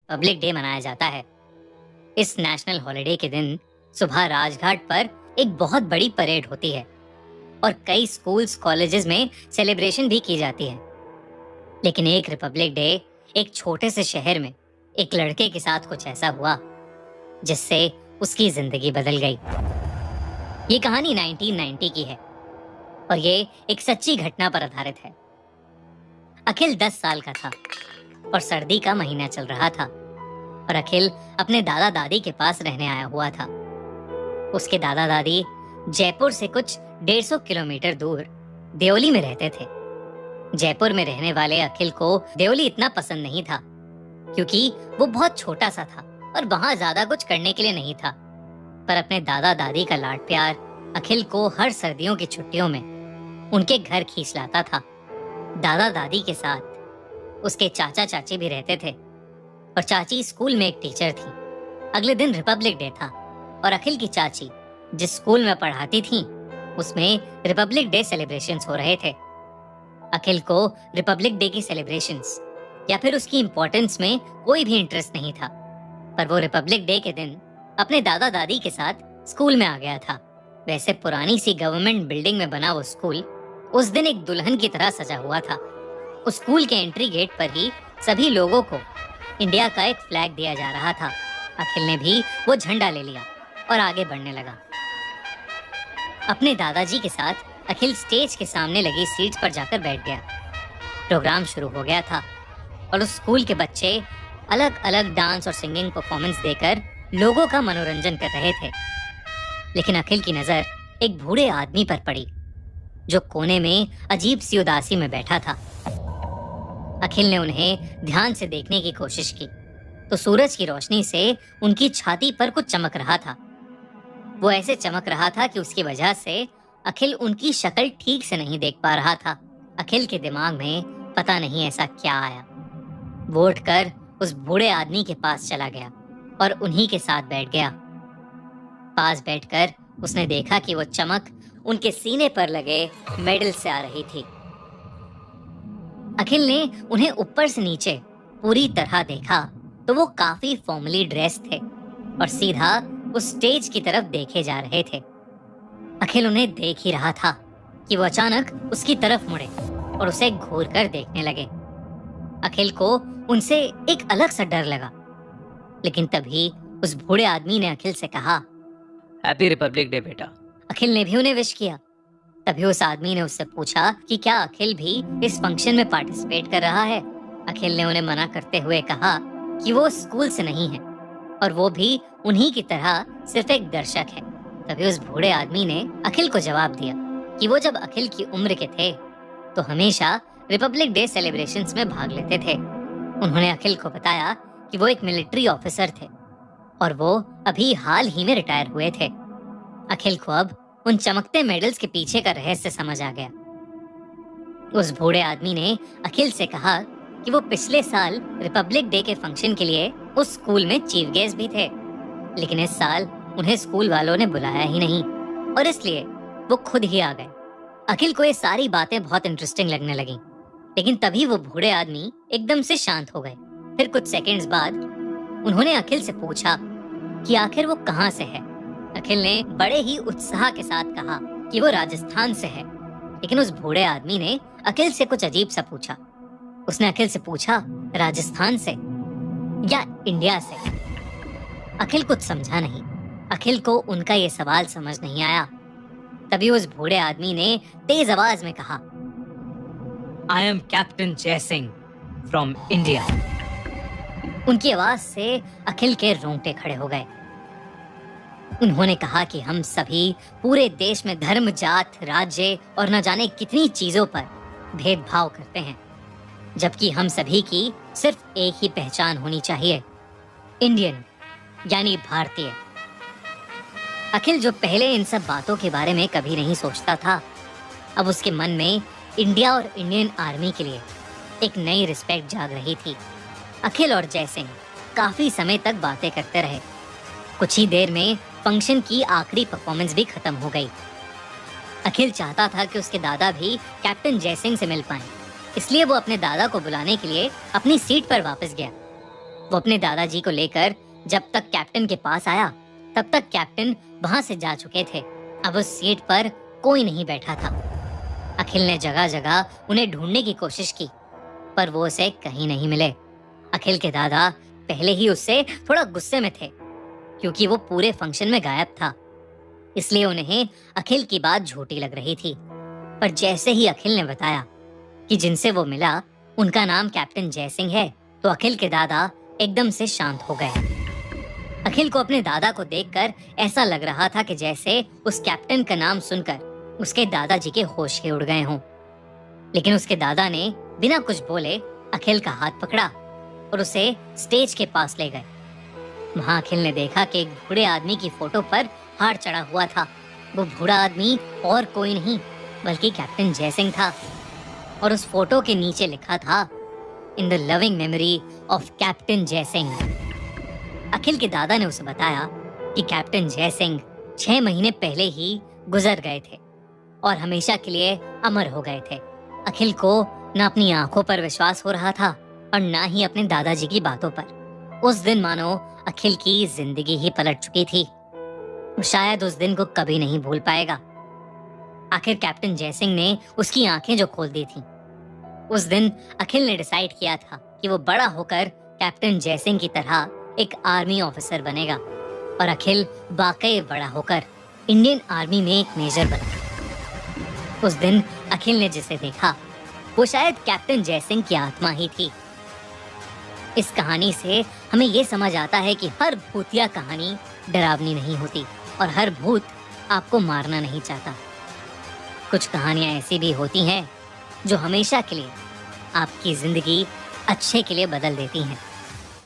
Republic day मनाया जाता है। इस नेशनल हॉलिडे के दिन सुबह राजघाट पर एक बहुत बड़ी परेड होती है और कई स्कूल्स कॉलेजेस में सेलिब्रेशन भी की जाती है। लेकिन एक रिपब्लिक डे एक छोटे से शहर में एक लड़के के साथ कुछ ऐसा हुआ जिससे उसकी जिंदगी बदल गई। ये कहानी 1990 की है और ये एक सच्ची घटना पर आधारित है। अखिल 10 साल का था और सर्दी का महीना चल रहा था और अखिल अपने दादा दादी के पास रहने आया हुआ था। उसके दादा दादी जयपुर से कुछ 150 किलोमीटर दूर देवली में रहते थे। जयपुर में रहने वाले अखिल को देवली इतना पसंद नहीं था क्योंकि वो बहुत छोटा सा था और वहां ज्यादा कुछ करने के लिए नहीं था। पर अपने दादा दादी का लाड प्यार अखिल को हर सर्दियों की छुट्टियों में उनके घर खींच लाता था। दादा दादी के साथ उसके चाचा चाची भी रहते थे और चाची स्कूल में एक टीचर थी। अगले दिन रिपब्लिक डे था और अखिल की चाची जिस स्कूल में पढ़ाती थी उसमें रिपब्लिक डे सेलिब्रेशंस हो रहे थे। अखिल को रिपब्लिक डे की सेलिब्रेशंस या फिर उसकी इम्पोर्टेंस में कोई भी इंटरेस्ट नहीं था, पर वो रिपब्लिक डे के दिन अपने दादा दादी के साथ स्कूल में आ गया था। वैसे पुरानी सी गवर्नमेंट बिल्डिंग में बना वो स्कूल उस दिन एक दुल्हन की तरह सजा हुआ था। उस स्कूल के एंट्री गेट पर ही सभी लोगों को इंडिया का एक फ्लैग दिया जा रहा था। अखिल ने भी वो झंडा ले लिया और आगे बढ़ने लगा। अपने दादाजी के साथ अखिल स्टेज के सामने लगी सीट पर जाकर बैठ गया। प्रोग्राम शुरू हो गया था और उस स्कूल के बच्चे अलग अलग डांस और सिंगिंग परफॉर्मेंस देकर लोगों का मनोरंजन कर रहे थे। लेकिन अखिल की नजर एक बूढ़े आदमी पर पड़ी जो कोने में अजीब सी उदासी में बैठा था। अखिल ने उन्हें ध्यान से देखने की कोशिश की तो सूरज की रोशनी से उनकी छाती पर कुछ चमक रहा था। वो ऐसे चमक रहा था कि उसकी वजह से अखिल उनकी शक्ल ठीक से नहीं देख पा रहा था। अखिल के दिमाग में पता नहीं ऐसा क्या आया। वो उठकर उस बूढ़े आदमी के पास चला गया और उन्हीं के साथ बैठ गया। पास बैठकर उसने देखा कि वो चमक उनके सीने पर लगे मेडल से आ रही थी। अखिल ने उन्हें ऊपर से नीचे पूरी तरह देखा तो वो काफी फॉर्मली ड्रेस थे और सीधा उस स्टेज की तरफ देखे जा रहे थे। अखिल उन्हें देख ही रहा था कि वो अचानक उसकी तरफ मुड़े और उसे घूर कर देखने लगे। अखिल को उनसे एक अलग सा डर लगा, लेकिन तभी उस बूढ़े आदमी ने अखिल से कहा, हैप्पी रिपब्लिक डे बेटा। अखिल ने भी उन्हें विश किया। तभी उस आदमी ने उससे पूछा कि क्या अखिल भी इस फंक्शन में पार्टिसिपेट कर रहा है। अखिल ने उन्हें मना करते हुए कहा कि वो स्कूल से नहीं है और वो भी उन्हीं की तरह सिर्फ एक दर्शक है। तभी उस बूढ़े आदमी ने अखिल को जवाब दिया कि वो जब अखिल की उम्र के थे तो हमेशा रिपब्लिक डे सेलिब्रेशंस में भाग लेते थे। उन्होंने अखिल को बताया कि वो एक मिलिट्री ऑफिसर थे और वो अभी हाल ही में रिटायर हुए थे। अखिल को अब उन चमकते मेडल्स के पीछे का रहस्य समझ आ गया। उस बूढ़े आदमी ने अखिल से कहा कि वो पिछले साल रिपब्लिक डे के फंक्शन के लिए उस स्कूल में चीफ गेस्ट भी थे, लेकिन इस साल उन्हें स्कूल वालों ने बुलाया ही नहीं और इसलिए वो खुद ही आ गए। अखिल को ये सारी बातें बहुत इंटरेस्टिंग लगने लगी, लेकिन तभी वो बूढ़े आदमी एकदम से शांत हो गए। फिर कुछ सेकंड्स बाद उन्होंने अखिल से पूछा कि आखिर वो कहाँ से है। अखिल ने बड़े ही उत्साह के साथ कहा कि वो राजस्थान से है, लेकिन उस बूढ़े आदमी ने अखिल से कुछ अजीब सा पूछा। उसने अखिल से पूछा, राजस्थान से या इंडिया से? अखिल कुछ समझा नहीं। अखिल को उनका ये सवाल समझ नहीं आया। तभी उस बूढ़े आदमी ने तेज आवाज में कहा, I am captain Jaisingh from India. उनकी आवाज से अखिल के रोंगटे खड़े हो गए। उन्होंने कहा कि हम सभी पूरे देश में धर्म, जात, राज्य और न जाने कितनी चीजों पर भेदभाव करते हैं, जबकि हम सभी की सिर्फ एक ही पहचान होनी चाहिए, इंडियन, यानी भारतीय। अखिल जो पहले इन सब बातों के बारे में कभी नहीं सोचता था, अब उसके मन में इंडिया और इंडियन आर्मी के लिए एक नई रिस्पेक्ट जाग रही थी। अखिल और जयसिंह काफी समय तक बातें करते रहे। कुछ ही देर में फंक्शन की आखिरी परफॉर्मेंस भी खत्म हो गई। अखिल चाहता था कि उसके दादा भी कैप्टन जयसिंह से मिल पाएं, इसलिए वो अपने दादा को बुलाने के लिए अपनी सीट पर वापस गया। वो अपने दादाजी को लेकर जब तक कैप्टन के पास आया तब तक कैप्टन वहां से जा चुके थे। अब उस सीट पर कोई नहीं बैठा था। अखिल ने जगह जगह उन्हें ढूंढने की कोशिश की पर वो उसे कहीं नहीं मिले। अखिल के दादा पहले ही उससे थोड़ा गुस्से में थे क्योंकि वो पूरे फंक्शन में गायब था, इसलिए उन्हें अखिल की बात झूठी लग रही थी। पर जैसे ही अखिल ने बताया कि जिनसे वो मिला उनका नाम कैप्टन जयसिंह है तो अखिल के दादा एकदम से शांत हो गए। अखिल को अपने दादा को देखकर ऐसा लग रहा था कि जैसे उस कैप्टन का नाम सुनकर उसके दादाजी के होश ही उड़ गए हों। लेकिन उसके दादा ने बिना कुछ बोले अखिल का हाथ पकड़ा और उसे स्टेज के पास ले गए। वहां अखिल ने देखा कि एक बूढ़े आदमी की फोटो पर हार चढ़ा हुआ था। वो बूढ़ा आदमी और कोई नहीं बल्कि कैप्टन जयसिंह था और उस फोटो के नीचे लिखा था, in the loving memory of captain Jaisingh. Akhil के दादा ने उसे बताया कि कैप्टन जयसिंह 6 महीने पहले ही गुजर गए थे और हमेशा के लिए अमर हो गए थे। अखिल को न अपनी आंखों पर विश्वास हो रहा था और न ही अपने दादाजी की बातों पर। उस दिन मानो अखिल की जिंदगी ही पलट चुकी थी। वो शायद उस दिन को कभी नहीं भूल पाएगा। आखिर कैप्टन जयसिंह ने उसकी आंखें जो खोल दी थी। उस दिन अखिल ने डिसाइड किया था कि वो बड़ा होकर कैप्टन जयसिंह की तरह एक आर्मी ऑफिसर बनेगा और अखिल वाकई बड़ा होकर इंडियन आर्मी में एक मेजर बना। उस दिन अखिल ने जिसे देखा वो शायद कैप्टन जयसिंह की आत्मा ही थी। इस कहानी से हमें ये समझ आता है कि हर भूतिया कहानी डरावनी नहीं होती और हर भूत आपको मारना नहीं चाहता। कुछ कहानियां ऐसी भी होती हैं जो हमेशा के लिए आपकी जिंदगी अच्छे के लिए बदल देती हैं।